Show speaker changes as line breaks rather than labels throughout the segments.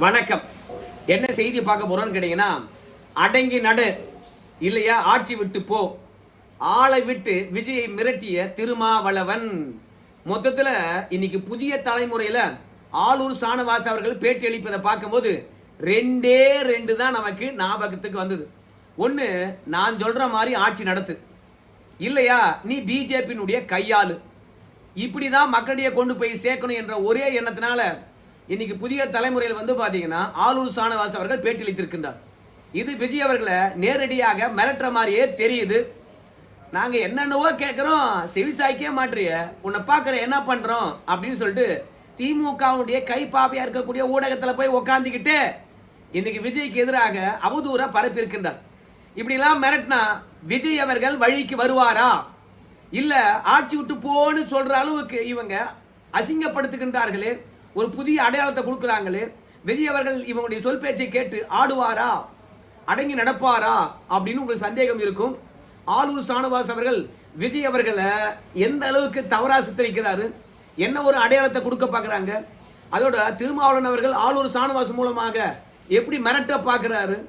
வணக்கம். என்ன செய்தி பார்க்க போறோம்னு கேட்டீங்கன்னா, அடங்கி நடு இல்லையா ஆட்சி விட்டு போ, ஆளை விட்டு விஜயை மிரட்டிய திருமாவளவன். மொத்தத்துல இன்னைக்கு புதிய தலைமுறையில ஆளூர் சானவாஸ் அவர்கள் பேட்டி அளிப்பதை பார்க்கும்போது ரெண்டே ரெண்டு தான் நமக்கு ஞாபகத்துக்கு வந்தது. ஒன்னு, நான் சொல்ற மாதிரி ஆட்சி நடத்து, இல்லையா நீ பிஜேபியினுடைய கையாளு. இப்படிதான் மக்களிடையே கொண்டு போய் சேர்க்கணும் என்ற ஒரே எண்ணத்தினால இன்னைக்கு புதிய தலைமுறையில் பாத்தீங்கன்னா ஆளூர் சானவாஸ் அவர்கள் பேட்டியளித்திருக்கின்றார். இது விஜய் அவர்களை நேரடியாக மிரட்டுற மாதிரியே தெரியுது. நாங்க என்னென்னவோ கேட்கிறோம், செவிசாய்க்கே மாற்றிய உன்னை பாக்குற என்ன பண்றோம் அப்படின்னு சொல்லிட்டு திமுகவுடைய கைப்பாவையா இருக்கக்கூடிய ஊடகத்துல போய் உக்காந்துக்கிட்டு இன்னைக்கு விஜய்க்கு எதிராக அவதூற பரப்பி இருக்கின்றார். இப்படி எல்லாம் மிரட்டினா விஜய் அவர்கள் வழிக்கு வருவாரா, இல்ல ஆட்சி விட்டு போன்னு சொல்ற அளவுக்கு இவங்க அசிங்கப்படுத்துகின்றார்களே, ஒரு புதிய அடையாளத்தை கொடுக்கிறாங்களே, விஜய் அவர்கள் இவங்களுடைய சொல் பேச்சை கேட்டு ஆடுவாரா, அடங்கி நடப்பாரா அப்படின்னு உங்களுக்கு சந்தேகம் இருக்கும். ஆளூர் சானவாஸ் அவர்கள் விஜய் அவர்களை எந்த அளவுக்கு தவறா சித்தரிக்கிறாரு, என்ன ஒரு அடையாளத்தை கொடுக்க பாக்குறாங்க, அதோட திருமாவளவன் அவர்கள் ஆளூர் சானவாஸ் மூலமாக எப்படி மிரட்ட பாக்குறாரு,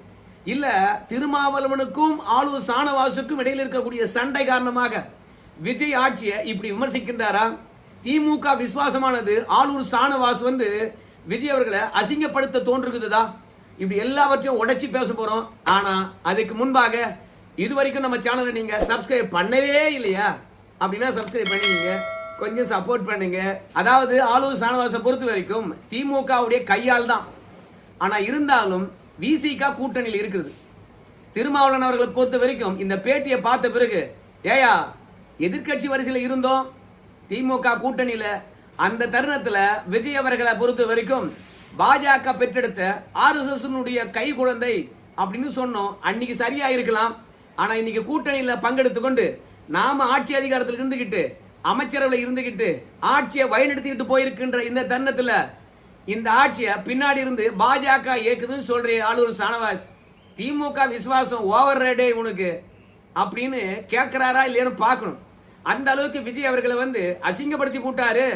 இல்ல திருமாவளவனுக்கும் ஆளூர் சானவாசுக்கும் இடையில் இருக்கக்கூடிய சண்டை காரணமாக விஜய் ஆட்சியை இப்படி விமர்சிக்கின்றாரா, திமுக விசுவாசமானது ஆளூர் சானவாஸ் விஜய் அவர்களை அசிங்கப்படுத்த தோன்றுகிறதா, இப்படி எல்லாவற்றையும் உடைச்சி பேச போறோம். ஆனா அதுக்கு முன்பாக இதுவரைக்கும் நம்ம சேனலை நீங்க சப்ஸ்கிரைப் பண்ணவே இல்லையா அப்படின்னா சப்ஸ்கிரைப் பண்ணிங்க, கொஞ்சம் சப்போர்ட் பண்ணுங்க. அதாவது ஆளூர் சானவாசை பொறுத்த வரைக்கும் திமுகவுடைய கையால் தான், ஆனா இருந்தாலும் விசிக கூட்டணியில் இருக்குது. திருமாவளவன் அவர்களை பொறுத்த வரைக்கும் இந்த பேட்டியை பார்த்த பிறகு, ஏயா எதிர்கட்சி வரிசையில் இருந்தோம் திமுக கூட்டணியில, அந்த தருணத்துல விஜய் அவர்களை பொறுத்த வரைக்கும் பாஜக பெற்றெடுத்த RSS கை குழந்தை அப்படின்னு சொன்னோம். அன்னைக்கு சரியா இருக்கலாம். ஆனா இன்னைக்கு கூட்டணியில பங்கெடுத்து கொண்டு நாம ஆட்சி அதிகாரத்தில் இருந்துகிட்டு அமைச்சரவையில் இருந்துகிட்டு ஆட்சியை வழிநடத்திட்டு போயிருக்கின்ற இந்த தருணத்துல இந்த ஆட்சியை பின்னாடி இருந்து பாஜக இயக்குதுன்னு சொல்ற ஆளூர் சானவாஸ், திமுக விசுவாசம் ஓவர் ரேடே உனக்கு அப்படின்னு கேட்கிறாரா இல்லையான்னு பார்க்கணும். அந்த அளவுக்கு விஜய் அவர்களை அசிங்கப்படுத்தி போட்டாரு.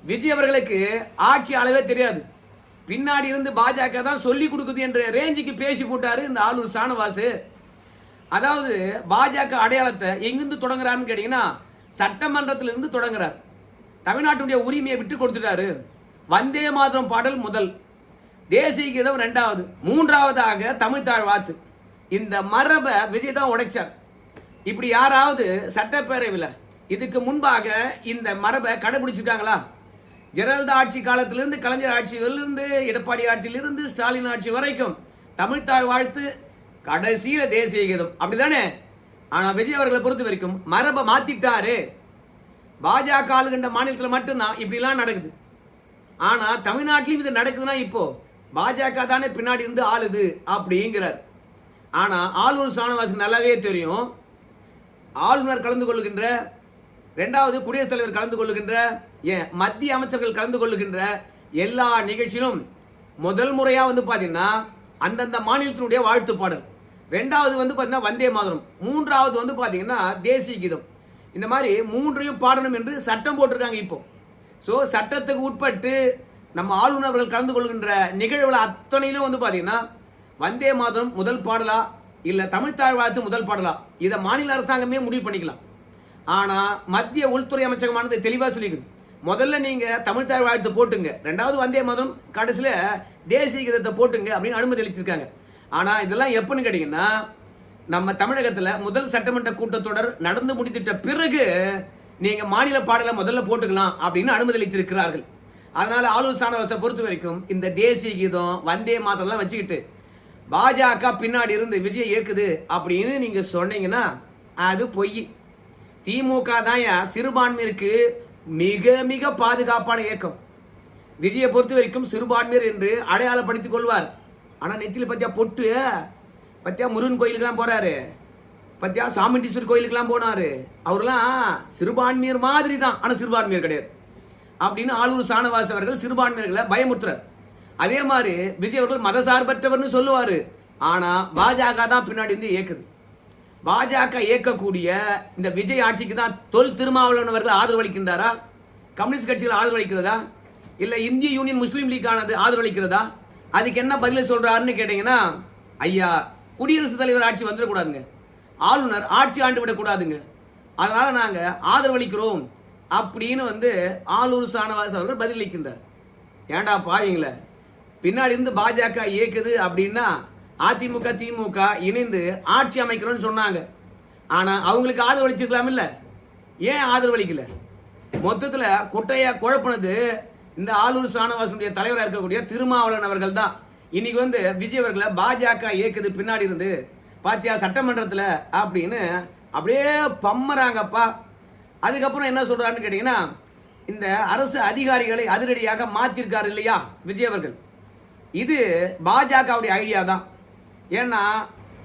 விஜய் அவர்களுக்கு ஆட்சி அளவே தெரியாது, பின்னாடி இருந்து பாஜக தான் சொல்லி கொடுக்குது என்ற ரேஞ்சுக்கு பேசி போட்டாரு இந்த ஆளூர் சானவாஸ். அதாவது பாஜக அடையாளத்தை எங்கிருந்து தொடங்குறாருன்னு கேட்டீங்கன்னா சட்டமன்றத்திலிருந்து தொடங்குறார். தமிழ்நாட்டுடைய உரிமையை விட்டு கொடுத்துட்டாரு. வந்தே மாதரம் பாடல் முதல், தேசிய கீதம் இரண்டாவது, மூன்றாவதாக தமிழ் தாழ் வாழ்த்து. இந்த மரபை விஜய் தான் உடைச்சார். இப்படி யாராவது சட்டப்பேரவையில் இதுக்கு முன்பாக இந்த மரபை கடைபிடிச்சிருக்காங்களா? ஜெயலலிதா ஆட்சி காலத்திலிருந்து கலைஞர் ஆட்சியிலிருந்து எடப்பாடி ஆட்சியிலிருந்து ஸ்டாலின் ஆட்சி வரைக்கும் தமிழ்தாய் வாழ்த்து, கடைசியில தேசிய கீதம், அப்படிதானே? ஆனா விஜய் அவர்களை பொறுத்த வரைக்கும் மரபை மாத்திட்டாரு. பாஜக ஆளுகின்ற மாநிலத்தில் மட்டும்தான் இப்படி எல்லாம் நடக்குது. ஆனா தமிழ்நாட்டிலும் இது நடக்குதுன்னா இப்போ பாஜக தானே பின்னாடி இருந்து ஆளுது அப்படிங்கிறார். ஆனா ஆளூர் சானவாசுக்கு நல்லாவே தெரியும், ஆளுநர் கலந்து கொள்ளுகின்ற, இரண்டாவது குடியரசுத் தலைவர் கலந்து கொள்ளுகின்ற, மத்திய அமைச்சர்கள் கலந்து கொள்ளுகின்ற எல்லா நிகழ்ச்சியிலும் முதல் முறையா பாத்தீங்கன்னா அந்தந்த மாநிலத்தினுடைய வாழ்த்து பாடல், இரண்டாவது பாத்தீங்கன்னா வந்தே மாதரம், மூன்றாவது பாத்தீங்கன்னா தேசிய கீதம். இந்த மாதிரி மூன்றையும் பாடணும் என்று சட்டம் போட்டிருக்காங்க இப்போ. ஸோ சட்டத்துக்கு உட்பட்டு நம்ம ஆளுநர்கள் கலந்து கொள்கின்ற நிகழ்வுல அத்தனையிலும் பாத்தீங்கன்னா வந்தே மாதரம் முதல் பாடலா இல்ல தமிழ்தாய் வாழ்த்து முதல் பாடலா, இதை மாநில அரசாங்கமே முடிவு பண்ணிக்கலாம். ஆனா மத்திய உள்துறை அமைச்சகமானது தெளிவா சொல்லிக்குது, முதல்ல நீங்க தமிழ்தாய் வாழ்த்து போட்டுங்க, ரெண்டாவது வந்தே மாதரம், கடைசியில தேசிய கீதத்தை போட்டுங்க அப்படின்னு அனுமதி அளிச்சிருக்காங்க. ஆனா இதெல்லாம் எப்பன்னு கேட்டீங்கன்னா நம்ம தமிழகத்துல முதல் சட்டமன்ற கூட்டத்தொடர் நடந்து முடித்துட்ட பிறகு நீங்க மாநில பாடலை முதல்ல போட்டுக்கலாம் அப்படின்னு அனுமதி அளித்திருக்கிறார்கள். அதனால ஆளூர் சானவாசை பொறுத்த வரைக்கும் இந்த தேசிய கீதம் வந்தே மாதரம் வச்சுக்கிட்டு பாஜக பின்னாடி இருந்து விஜய் இயக்குது அப்படின்னு நீங்க சொன்னீங்கன்னா அது பொய். திமுக தான் சிறுபான்மையிற்கு மிக மிக பாதுகாப்பான இயக்கம். விஜயை பொறுத்த வரைக்கும் சிறுபான்மையர் என்று அடையாளப்படுத்திக் கொள்வார். ஆனா நெத்தியில பத்தியா பொட்டு, பத்தியா முருகன் கோயிலுக்கு போறாரு, பத்தியா சாமுண்டீஸ்வரர் கோயிலுக்கு போனாரு, அவர்லாம் சிறுபான்மையர் மாதிரி தான், ஆனா சிறுபான்மையர் கிடையாது அப்படின்னு ஆளூர் சானவாஸ் அவர்கள் சிறுபான்மையர்களை பயமுறுத்துறார். அதே மாதிரி விஜய் அவர்கள் மதசார்பற்றவர்னு சொல்லுவாரு, ஆனா பாஜக தான் பின்னாடி இருந்து இயக்குது. பாஜக இயக்கக்கூடிய இந்த விஜய் ஆட்சிக்கு தான் தொல் திருமாவளவன் அவர்கள் ஆதரவு அளிக்கின்றாரா, கம்யூனிஸ்ட் கட்சிகள் ஆதரவு அளிக்கிறதா, இல்ல இந்திய யூனியன் முஸ்லீம் லீக் ஆனது ஆதரவு அளிக்கிறதா, அதுக்கு என்ன பதில் சொல்றாருன்னு கேட்டீங்கன்னா, ஐயா குடியரசுத் தலைவர் ஆட்சி வந்துடக்கூடாதுங்க, ஆளுநர் ஆட்சி ஆண்டு விடக்கூடாதுங்க, அதனால நாங்க ஆதரவளிக்கிறோம் அப்படின்னு ஆலூர் ஷானவாஸ் அவர்கள் பதிலளிக்கின்றார். ஏண்டா பாவீங்கள, பின்னாடி இருந்து பாஜக இயக்குது அப்படின்னா அதிமுக திமுக இணைந்து ஆட்சி அமைக்கிறோம்னு சொன்னாங்க. ஆனா அவங்களுக்கு ஆதரவளிச்சிருக்கலாம் இல்ல, ஏன் ஆதரவளிக்கல? மொத்தத்துல குட்டையா குழப்பினது இந்த ஆலூர் ஷானவாசுடைய தலைவராக இருக்கக்கூடிய திருமாவளவன் அவர்கள் தான். இன்னைக்கு விஜய் அவர்களை பாஜக இயக்குது பின்னாடி இருந்து பாத்தியா சட்டமன்றத்தில் அப்படின்னு அப்படியே பம்மறாங்கப்பா. அதுக்கப்புறம் என்ன சொல்றாருன்னு கேட்டீங்கன்னா, இந்த அரசு அதிகாரிகளை அதிரடியாக மாத்திருக்காரு இல்லையா விஜய் அவர்கள், இது பாஜகவுடைய ஐடியா தான். ஏன்னா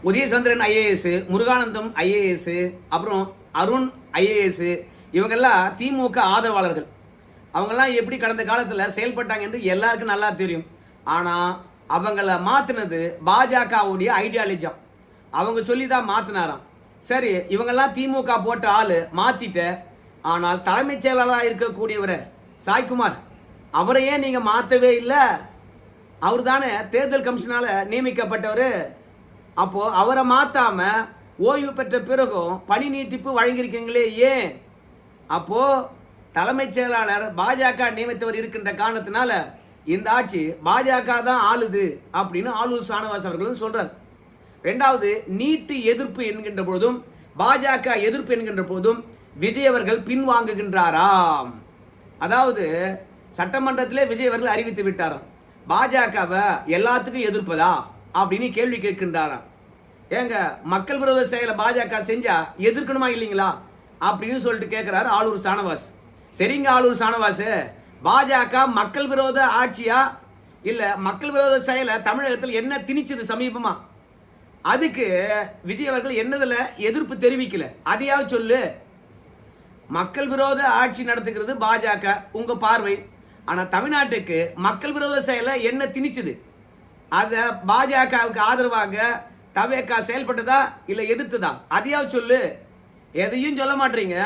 உதயசந்திரன் ஐஏஎஸ், முருகானந்தம் ஐஏஎஸ், அப்புறம் அருண் ஐஏஎஸ், இவங்கெல்லாம் திமுக ஆதரவாளர்கள். அவங்கெல்லாம் எப்படி கடந்த காலத்தில் செயல்பட்டாங்க என்று எல்லாருக்கும் நல்லா தெரியும். ஆனால் அவங்கள மாற்றினது பாஜகவுடைய ஐடியாலஜி. அவங்க சொல்லி தான் மாற்றினாராம். சரி, இவங்கெல்லாம் திமுக போட்ட ஆள் மாற்றிட்ட, ஆனால் தலைமைச் செயலாளராக இருக்கக்கூடியவரை சாய்குமார் அவரையே நீங்கள் மாற்றவே இல்லை. அவர் தானே தேர்தல் கமிஷனால் நியமிக்கப்பட்டவர். அப்போது அவரை மாற்றாம ஓய்வு பெற்ற பிறகும் பணி நீட்டிப்பு வழங்கியிருக்கீங்களே, ஏன்? அப்போது தலைமைச் செயலாளர் பாஜக நியமித்தவர் இருக்கின்ற காரணத்தினால இந்த ஆட்சி பாஜக தான் ஆளுது அப்படின்னு ஆலூர் ஷானவாஸ் அவர்களும் சொல்றார். இரண்டாவது, நீட்டு எதிர்ப்பு என்கின்ற பொழுதும் பாஜக எதிர்ப்பு என்கின்ற போதும் விஜய் அவர்கள் பின்வாங்குகின்றாராம். அதாவது சட்டமன்றத்திலே விஜய் அவர்கள் அறிவித்து விட்டாராம், பாஜகவை எல்லாத்துக்கும் எதிர்ப்பதா அப்படின்னு கேள்வி கேட்கின்றாராம். ஏங்க, மக்கள் விரோத செயலை பாஜக செஞ்சா எதிர்க்கணுமா இல்லைங்களா அப்படின்னு சொல்லிட்டு கேட்கிறாரு ஆலூர் ஷானவாஸ். சரிங்க ஆலூர் ஷானவாஸ், பாஜக மக்கள் விரோத ஆட்சியா இல்ல மக்கள் விரோத செயலை தமிழகத்தில் என்ன திணிச்சது சமீபமா? அதுக்கு விஜய் அவர்கள் என்னதுல எதிர்ப்பு தெரிவிக்கல, அதையாவது சொல்லு. மக்கள் விரோத ஆட்சி நடத்துகிறது பாஜக உங்க பார்வை, ஆனா தமிழ்நாட்டுக்கு மக்கள் விரோத செயலை என்ன திணிச்சது? அத பாஜகவுக்கு ஆதரவாக தவேகா செயல்பட்டதா இல்ல எதிர்த்ததா? அதையாவது சொல்லு. எதையும் சொல்ல மாட்டீங்க.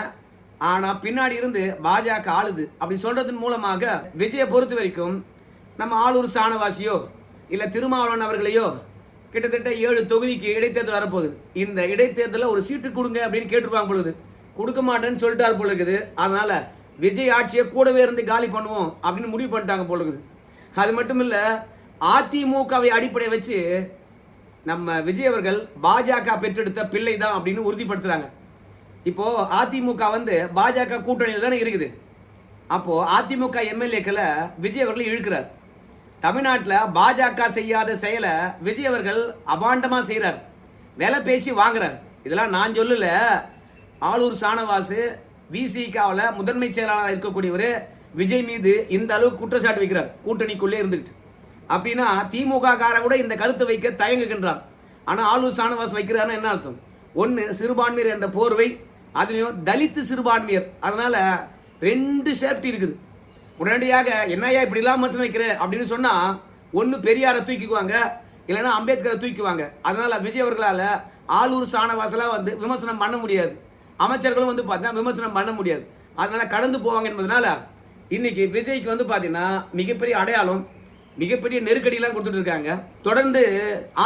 ஆனா பின்னாடி இருந்து பாஜக ஆளுது அப்படி சொல்றதன் மூலமாக விஜயை பொறுத்த வரைக்கும் நம்ம ஆலூர் ஷானவாசியோ இல்ல திருமாவளவன் அவர்களையோ கிட்டத்தட்ட 7 தொகுதிக்கு இடைத்தேர்தல் வரப்போகுது. இந்த இடைத்தேர்தலில் ஒரு சீட்டு கொடுங்க அப்படின்னு கேட்டுருப்பாங்க பொழுது, கொடுக்க மாட்டேன்னு சொல்லிட்டாரு போல இருக்குது. அதனால விஜய் ஆட்சியை கூடவே இருந்து காலி பண்ணுவோம் அப்படின்னு முடிவு பண்ணிட்டாங்க போல இருக்குது. அது மட்டும் இல்ல, அதிமுகவை அடிப்படை வச்சு நம்ம விஜய் அவர்கள் பாஜக பெற்றெடுத்த பிள்ளை தான் அப்படின்னு உறுதிப்படுத்துறாங்க. இப்போ அதிமுக பாஜக கூட்டணியில் தானே இருக்குது. அப்போ அதிமுக எம்எல்ஏக்களை விஜய் அவர்கள் இழுக்கிறார். தமிழ்நாட்டில் பாஜக செய்யாத செயலை விஜய் அவர்கள் அபாண்டமா செய்யறார், விலை பேசி வாங்குறார். இதெல்லாம் நான் சொல்லல, ஆலூர் ஷானவாஸ் விசிகாவில் முதன்மை செயலாளராக இருக்கக்கூடியவர் விஜய் மீது இந்த அளவுக்கு குற்றச்சாட்டு வைக்கிறார், கூட்டணிக்குள்ளே இருந்துட்டு. அப்படின்னா திமுக காரன் கூட இந்த கருத்தை வைக்க தயங்குகின்றார். ஆனால் ஆலூர் ஷானவாஸ் வைக்கிறாருன்னு என்ன அர்த்தம்? ஒன்று சிறுபான்மையர் என்ற போர்வை, அதுலேயும் தலித்து சிறுபான்மையர், அதனால 2 சேஃப்டி இருக்குது. உடனடியாக என்னையா இப்படிலாம் விமர்சனம் வைக்கிற அப்படின்னு சொன்னா ஒன்று பெரியாரை தூக்கிக்குவாங்க, இல்லைன்னா அம்பேத்கரை தூக்கிக்குவாங்க. அதனால விஜய் அவர்களால் ஆலூர் ஷானவாசெல்லாம் விமர்சனம் பண்ண முடியாது, அமைச்சர்களும் பார்த்தீங்கன்னா விமர்சனம் பண்ண முடியாது. அதனால கடந்து போவாங்க என்பதனால இன்னைக்கு விஜய்க்கு பார்த்தீங்கன்னா மிகப்பெரிய அடையாளம், மிகப்பெரிய நெருக்கடியெல்லாம் கொடுத்துட்டு இருக்காங்க. தொடர்ந்து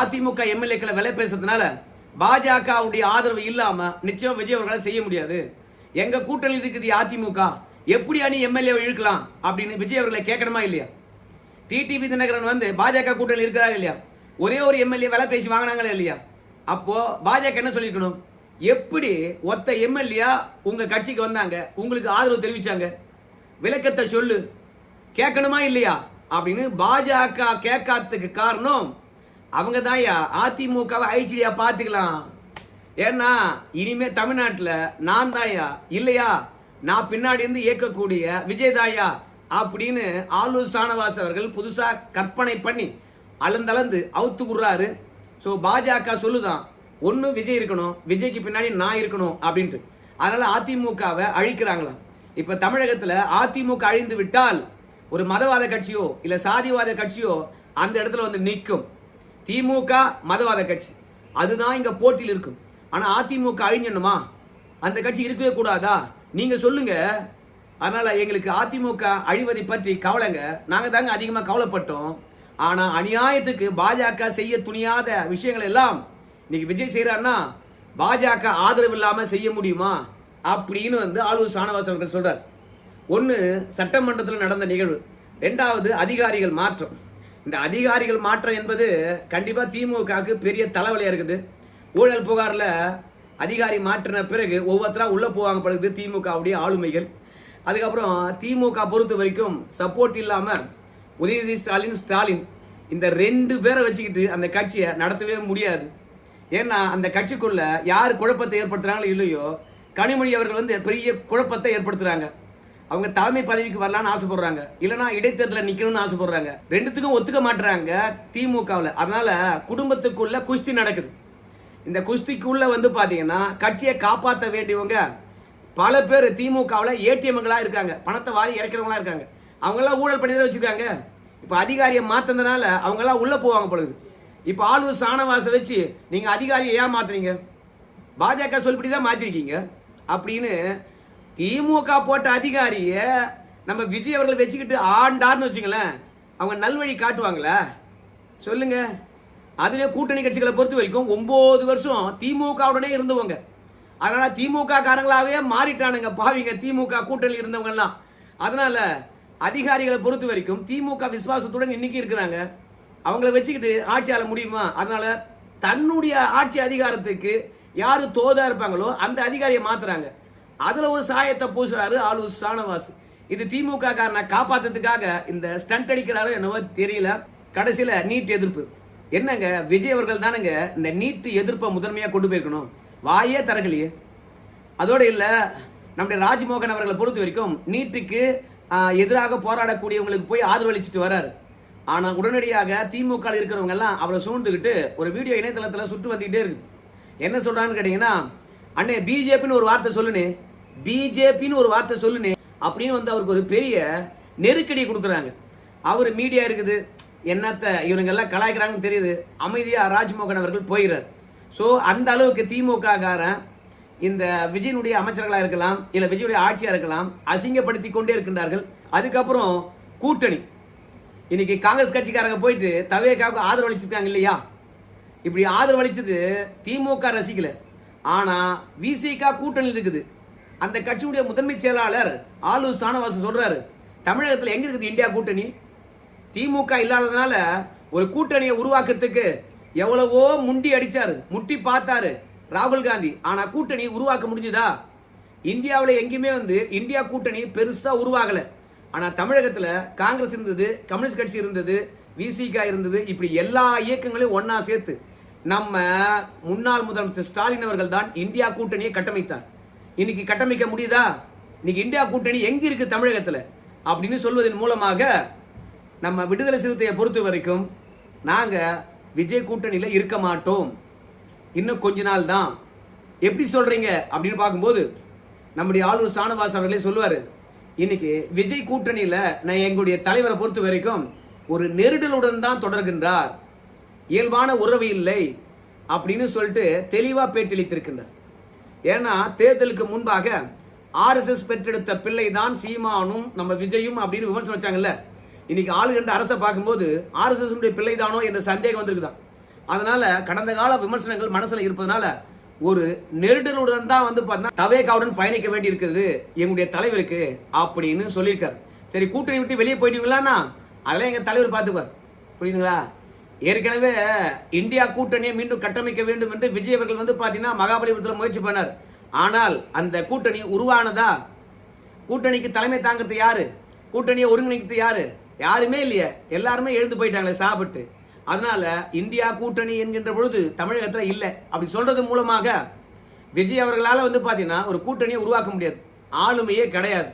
அதிமுக எம்எல்ஏக்களை விலை பேசுறதுனால பாஜகவுடைய ஆதரவு இல்லாம நிச்சயம் விஜய் அவர்களால் செய்ய முடியாது. எங்க கூட்டணியில் இருக்குது அதிமுக, எப்படி அணி எம்எல்ஏ இழுக்கலாம் அப்படின்னு விஜய் அவர்களை கேட்கணுமா இல்லையா? டிடிவி தினகரன் பாஜக கூட்டணியில் இருக்கிறாரு இல்லையா? ஒரே ஒரு எம்எல்ஏ விலை பேசி வாங்கினாங்களா இல்லையா? அப்போ பாஜக என்ன சொல்லிருக்கணும், எப்படி ஒத்த எம்எல்ஏ உங்க கட்சிக்கு வந்தாங்க, உங்களுக்கு ஆதரவு தெரிவிச்சாங்க, விளக்கத்தை சொல்லு, கேட்கணுமா இல்லையா அப்படின்னு பாஜக கேட்காததுக்கு காரணம் அவங்க தாயா அதிமுகவை ஐடியா பார்த்துக்கலாம். ஏன்னா இனிமே தமிழ்நாட்டில் நான் தாயா இல்லையா, நான் பின்னாடி இருந்து இயக்கக்கூடிய விஜய் தாயா அப்படின்னு ஆலூர் ஷானவாஸ் அவர்கள் புதுசா கற்பனை பண்ணி அளந்தளந்து அவுத்து விடுறாரு. ஸோ பாஜக சொல்லுதான், ஒன்று விஜய் இருக்கணும், விஜய்க்கு பின்னாடி நான் இருக்கணும் அப்படின்ட்டு. அதனால அதிமுகவை அழிக்கிறாங்களாம். இப்ப தமிழகத்தில் அதிமுக அழிந்து விட்டால் ஒரு மதவாத கட்சியோ இல்ல சாதிவாத கட்சியோ அந்த இடத்துல நிற்கும். திமுக மதவாத கட்சி, அதுதான் இங்க போட்டியில் இருக்கும். ஆனா அதிமுக அழிஞ்சணுமா, அந்த கட்சி இருக்கவே கூடாதா? நீங்க சொல்லுங்க. அதனால எங்களுக்கு அதிமுக அழிவதை பற்றி கவலைங்க, நாங்க தாங்க அதிகமா கவலைப்பட்டோம். ஆனா அநியாயத்துக்கு பாஜக செய்ய துணியாத விஷயங்கள் எல்லாம் இன்னைக்கு விஜய் செய்யறாருன்னா பாஜக ஆதரவு இல்லாம செய்ய முடியுமா அப்படின்னு ஆளூர் ஷானவாஸ் அவர்கள் சொல்றார். ஒன்னு சட்டமன்றத்தில் நடந்த நிகழ்வு, இரண்டாவது அதிகாரிகள் மாற்றம். இந்த அதிகாரிகள் மாற்றம் என்பது கண்டிப்பா திமுகவுக்கு பெரிய தலைவலியா இருக்குது. ஊழல் புகார்ல அதிகாரி மாற்றின பிறகு ஒவ்வொருத்தரா உள்ள போவாங்க படுது திமுகவுடைய ஆளுமைகள். அதுக்கப்புறம் திமுக பொறுத்த வரைக்கும் சப்போர்ட் இல்லாம உதயநிதி ஸ்டாலின் இந்த 2 பேரை வச்சுக்கிட்டு அந்த கட்சியை நடத்தவே முடியாது. ஏன்னா அந்த கட்சிக்குள்ள யார் குழப்பத்தை ஏற்படுத்துறாங்களோ இல்லையோ, கனிமொழி அவர்கள் பெரிய குழப்பத்தை ஏற்படுத்துறாங்க. அவங்க தலைமை பதவிக்கு வரலான்னு ஆசைப்படுறாங்க, இல்லைன்னா இடைத்தேர்தலில் நிக்கணும்னு ஆசைப்படுறாங்க. ரெண்டுத்துக்கும் ஒத்துக்க மாட்டுறாங்க திமுகவில். அதனால குடும்பத்துக்குள்ள குஸ்தி நடக்குது. இந்த குஸ்திக்குள்ள பாத்தீங்கன்னா கட்சியை காப்பாற்ற வேண்டியவங்க பல பேர் திமுகவில் ஏடிஎம்களா இருக்காங்க, பணத்தை வாரி இறக்கிறவங்களா இருக்காங்க. அவங்க எல்லாம் ஊழல் பண்ணி தான் வச்சிருக்காங்க. இப்ப அதிகாரியை மாத்ததுனால அவங்க எல்லாம் உள்ள போவாங்க பொழுது. இப்ப ஆளூர் ஷானவாஸை வச்சு நீங்க அதிகாரியை ஏன் மாத்துறீங்க, பாஜக சொல்படி தான் மாத்திருக்கீங்க அப்படின்னு திமுக போட்ட அதிகாரிய நம்ம விஜய் அவர்கள் வச்சுக்கிட்டு ஆண்டார்னு வச்சுங்களேன், அவங்க நல்வழி காட்டுவாங்களா சொல்லுங்க? அதுவே கூட்டணி கட்சிகளை பொறுத்த வரைக்கும் 9 வருஷம் திமுகவுடனே இருந்தவங்க. அதனால திமுக காரங்களாவே மாறிட்டானுங்க பாவிங்க, திமுக கூட்டணி இருந்தவங்க எல்லாம். அதனால அதிகாரிகளை பொறுத்த வரைக்கும் திமுக விசுவாசத்துடன் இன்னைக்கு இருக்கிறாங்க. அவங்கள வச்சுக்கிட்டு ஆட்சி ஆள முடியுமா? அதனால தன்னுடைய ஆட்சி அதிகாரத்துக்கு யாரு தோதா இருப்பாங்களோ அந்த அதிகாரியை மாத்துறாங்க. அதுல ஒரு சாயத்தை பூசுறாரு ஆளூர் ஷானவாஸ். இது திமுக காரனை காப்பாத்துறதுக்காக இந்த ஸ்டண்ட் அடிக்கிறாரோ என்னவோ தெரியல. கடைசியில நீட் எதிர்ப்பு என்னங்க, விஜய் அவர்கள் தானுங்க இந்த நீட் எதிர்ப்பை முதன்மையா கொண்டு போயிருக்கணும், வாயே திறக்கலையே. அதோட இல்ல, நம்முடைய ராஜ்மோகன் அவர்களை பொறுத்த வரைக்கும் நீட்டுக்கு எதிராக போராடக்கூடியவங்களுக்கு போய் ஆதரவளிச்சுட்டு வர்றாரு. ஆனா உடனடியாக திமுக இருக்கிறவங்க எல்லாம் அவரை சூழ்ந்துகிட்டு ஒரு வீடியோ இணையதளத்தில் சுட்டு வந்துகிட்டே இருக்கு. என்ன சொல்றான்னு கேட்டீங்கன்னா, அண்ணே பிஜேபின்னு ஒரு வார்த்தை சொல்லுனே, பிஜேபின்னு ஒரு வார்த்தை சொல்லுனே அப்படின்னு அவருக்கு ஒரு பெரிய நெருக்கடியை கொடுக்குறாங்க. அவர் மீடியா இருக்குது, என்னத்த இவனுங்க எல்லாம் கலாய்க்கிறாங்கன்னு தெரியுது, அமைதியா ராஜ்மோகன் அவர்கள் போயிடுறார். ஸோ அந்த அளவுக்கு திமுக காரன் இந்த விஜயனுடைய அமைச்சர்களா இருக்கலாம், இல்ல விஜயுடைய ஆட்சியா இருக்கலாம், அசிங்கப்படுத்தி கொண்டே இருக்கின்றார்கள். அதுக்கப்புறம் கூட்டணி, இன்னைக்கு காங்கிரஸ் கட்சிக்காரங்க போயிட்டு தவேகாவுக்கு ஆதரவளிச்சிருக்காங்க இல்லையா? இப்படி ஆதரவளிச்சது திமுக ரசிக்கல, ஆனா விசிக கூட்டணி இருக்குது. அந்த கட்சியுடைய முதன்மை செயலாளர் ஆளூர் ஷானவாஸ் சொல்றாரு, தமிழகத்தில் எங்க இருக்குது இந்தியா கூட்டணி? திமுக இல்லாததுனால ஒரு கூட்டணியை உருவாக்குறதுக்கு எவ்வளவோ முண்டி அடிச்சாரு, முட்டி பார்த்தாரு ராகுல் காந்தி. ஆனா கூட்டணி உருவாக்க முடிஞ்சுதா? இந்தியாவில் எங்கேயுமே இந்தியா கூட்டணி பெருசா உருவாகல. ஆனா தமிழகத்துல காங்கிரஸ் இருந்தது, கம்யூனிஸ்ட் கட்சி இருந்தது, விசிக இருந்தது. இப்படி எல்லா இயக்கங்களையும் ஒன்னா சேர்த்து நம்ம முன்னாள் முதலமைச்சர் ஸ்டாலின் அவர்கள் தான் இந்தியா கூட்டணியை கட்டமைத்தார். இன்னைக்கு கட்டமைக்க முடியுதா? இன்னைக்கு இந்தியா கூட்டணி எங்க இருக்கு தமிழகத்துல அப்படின்னு சொல்வதன் மூலமாக நம்ம விடுதலை சிறுத்தையை பொறுத்த வரைக்கும் நாங்க விஜய் கூட்டணியில இருக்க மாட்டோம், இன்னும் கொஞ்ச நாள் தான். எப்படி சொல்றீங்க அப்படின்னு பார்க்கும்போது நம்முடைய ஆளூர் ஷானவாஸ் அவர்களே சொல்லுவாரு, இன்னைக்கு விஜய் கூட்டணியில நான் எங்களுடைய தலைவரை பொறுத்த வரைக்கும் ஒரு நெருடலுடன் தான் தொடர்கின்றார், இயல்பான உறவு இல்லை அப்படின்னு சொல்லிட்டு தெளிவா பேட்டியளித்திருக்கின்றார். ஏன்னா தேர்தலுக்கு முன்பாக ஆர்எஸ்எஸ் பெற்றெடுத்த பிள்ளை தான் சீமானும் நம்ம விஜயும் அப்படின்னு விமர்சனம் வச்சாங்கல்ல. இன்னைக்கு ஆளுகின்ற அரசை பார்க்கும்போது ஆர்எஸ்எஸ் பிள்ளை தானோ என்ற சந்தேகம் வந்திருக்குதான். அதனால கடந்த கால விமர்சனங்கள் மனசுல இருப்பதனால ஒரு நெருடலுடன் தான் பார்த்தீங்கன்னா தவேகாவுடன் பயணிக்க வேண்டி இருக்குது எங்களுடைய தலைவருக்கு அப்படின்னு சொல்லியிருக்காரு. சரி, கூட்டணி விட்டு வெளியே போயிட்டீங்களான்னா அதெல்லாம் எங்க தலைவர் பார்த்துக்குவார், புரியுதுங்களா? ஏற்கனவே இந்தியா கூட்டணியை மீண்டும் கட்டமைக்க வேண்டும் என்று விஜய் அவர்கள் பாத்தீங்கன்னா மகாபலிபுரத்தில் முயற்சி பண்ணார். ஆனால் அந்த கூட்டணி உருவானதா? கூட்டணிக்கு தலைமை தாங்கிறது யாரு? கூட்டணியை ஒருங்கிணைக்கிறது யாரு? யாருமே இல்லையே, எல்லாருமே எழுந்து போயிட்டாங்களே சாப்பிட்டு. அதனால இந்தியா கூட்டணி என்கின்ற பொழுது தமிழகத்துல இல்ல. அப்படி சொல்றது மூலமாக விஜய் அவர்களால பாத்தீங்கன்னா ஒரு கூட்டணியை உருவாக்க முடியாது, ஆளுமையே கிடையாது.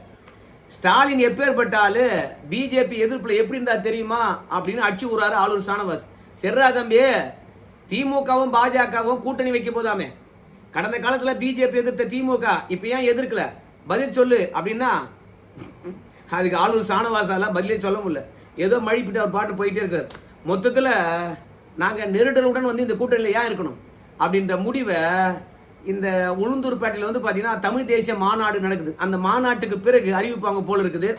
ஸ்டாலின் எப்பேற்பட்டாலு பிஜேபி எதிர்ப்புல எப்படி இருந்தா தெரியுமா அப்படின்னு அடிச்சு விடுறாரு ஆளூர் ஷானவாஸ். செர்ரா தம்பி, திமுகவும் பாஜகவும் கூட்டணி வைக்க போதாமே. கடந்த காலத்துல பிஜேபி எதிர்த்த திமுக இப்ப ஏன் எதிர்க்கல, பதில் சொல்லு அப்படின்னா அதுக்கு ஆளூர் ஷானவாஸால பதிலே சொல்ல முடியல. ஏதோ மழிப்பிட்டு அவர் பாட்டு போயிட்டே இருக்காரு. மொத்தத்துல நாங்க நெருடலுடன் இந்த கூட்டணியில ஏன் இருக்கணும் அப்படின்ற முடிவை இந்த உளுந்தூர்பேட்டையில் பாத்தீங்கன்னா தமிழ் தேசிய மாநாடு நடக்குது. அந்த மாநாட்டுக்கு பிறகு அறிவிப்பாங்க போல இருக்குது.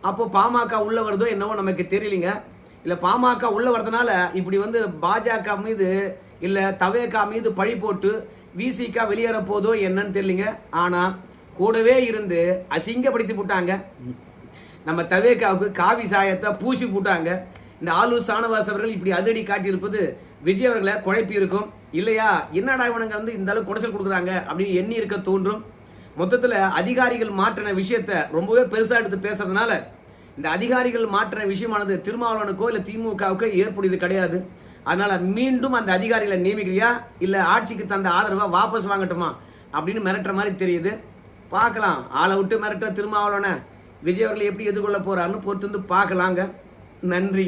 அப்போ பாமக உள்ள வருதோ என்னவோ நமக்கு தெரியலங்க. இல்ல பாமக உள்ள வரதுனால இப்படி வந்து பாஜக மீது இல்ல தவேகா மீது பழி போட்டு விசிகா வெளியேற போதோ என்னன்னு தெரியலங்க. ஆனா கூடவே இருந்து அசிங்கப்படுத்தி போட்டாங்க. நம்ம தவேகாவுக்கு காவி சாயத்தை பூசி போட்டாங்க. இந்த ஆலூர் சானவாஸ் அவர்கள் இப்படி அதிரடி காட்டியிருப்பது விஜய் அவர்களை குழப்பி இருக்கும் இல்லையா? என்னடா இவனுங்க வந்து இந்த அளவுக்கு குடைச்சல் கொடுக்குறாங்க அப்படின்னு எண்ணி இருக்க தோன்றும். மொத்தத்துல அதிகாரிகள் மாற்றின விஷயத்த ரொம்பவே பெருசா எடுத்து பேசுறதுனால இந்த அதிகாரிகள் மாற்றின விஷயமானது திருமாவளவனுக்கோ இல்ல திமுகவுக்கோ ஏற்புடையது கிடையாது. அதனால மீண்டும் அந்த அதிகாரிகளை நியமிக்கிறியா இல்ல ஆட்சிக்கு தந்த ஆதரவை வாபஸ் வாங்கட்டுமா அப்படின்னு மிரட்டுற மாதிரி தெரியுது. பார்க்கலாம். ஆளை விட்டு மிரட்டுற திருமாவளவனை விஜய் அவர்கள் எப்படி எதிர்கொள்ள போறாருன்னு பொறுத்து வந்து பார்க்கலாங்க. நன்றி.